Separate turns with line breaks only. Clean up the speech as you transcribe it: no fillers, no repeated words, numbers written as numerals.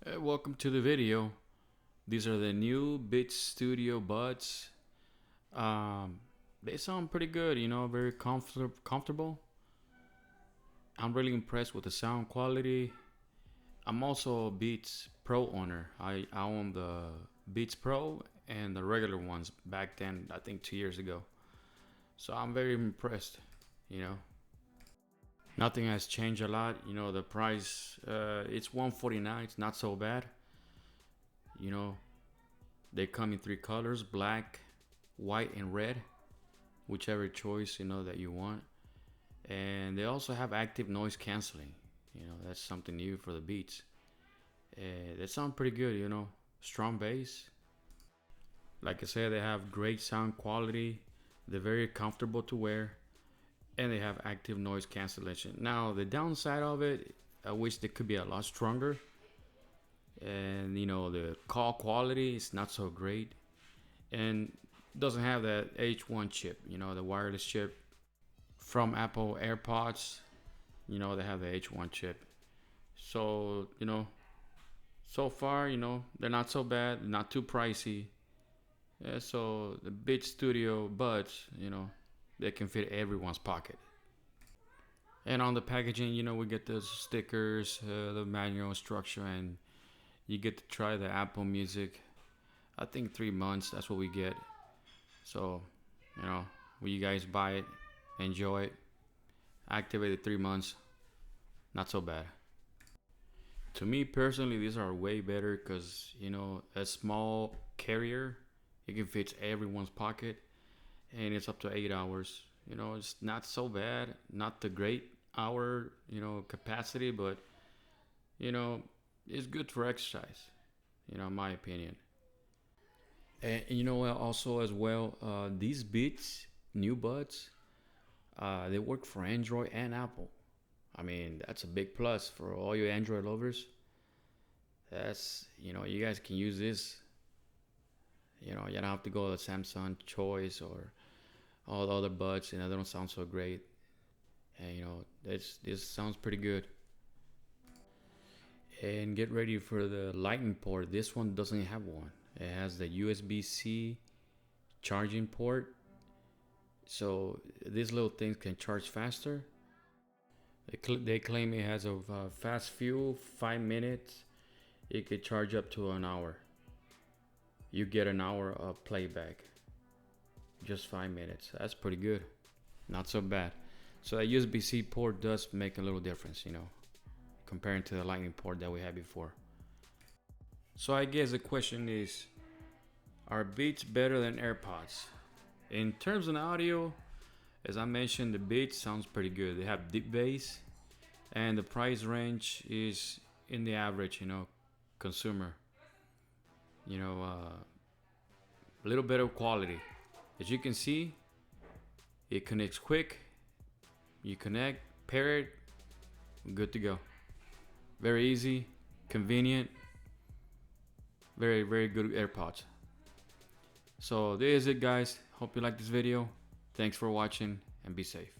Welcome to the video. These are the new Beats Studio buds. They sound pretty good, very comfortable. I'm really impressed with the sound quality. I'm also a Beats Pro owner. I own the Beats Pro and the regular ones back then, I think 2 years ago. So I'm very impressed, you know. Nothing has changed a lot. The price, it's $149. It's not so bad. You know, they come in three colors: black, white, and red, whichever choice that you want. And they also have active noise canceling. That's something new for the Beats. They sound pretty good. Strong bass. Like I said, they have great sound quality. They're very comfortable to wear, and they have active noise cancellation. Now, the downside of it, I wish they could be a lot stronger. And the call quality is not so great, and doesn't have that H1 chip, the wireless chip from Apple AirPods. They have the H1 chip. So so far, they're not so bad, not too pricey. Yeah, so the Beats Studio buds, they can fit everyone's pocket. And on the packaging, we get the stickers, the manual structure, and you get to try the Apple Music. I think 3 months, that's what we get. So, when you guys buy it, enjoy it, activate it 3 months, not so bad. To me personally, these are way better because, a small carrier, it can fit everyone's pocket, and it's up to 8 hours. It's not so bad, not the great hour, capacity, but, it's good for exercise, in my opinion. And what, also as well, these Beats new buds, they work for Android and Apple. I mean, that's a big plus for all you Android lovers. That's, you guys can use this. You don't have to go to Samsung choice or all the other buds, they don't sound so great. And this sounds pretty good. And get ready for the lightning port. This one doesn't have one. It has the USB-C charging port. So these little things can charge faster. They claim it has a fast fuel, 5 minutes. It could charge up to an hour. You get an hour of playback. Just 5 minutes. That's pretty good. Not so bad. So that USB-C port does make a little difference, comparing to the lightning port that we had before. So I guess the question is, are Beats better than AirPods? In terms of audio, as I mentioned, the Beats sounds pretty good. They have deep bass, and the price range is in the average, consumer. A little bit of quality. As you can see, it connects quick. You connect, pair it, good to go. Very easy, convenient, very, very good AirPods. So there is it, guys. Hope you like this video. Thanks for watching, and be safe.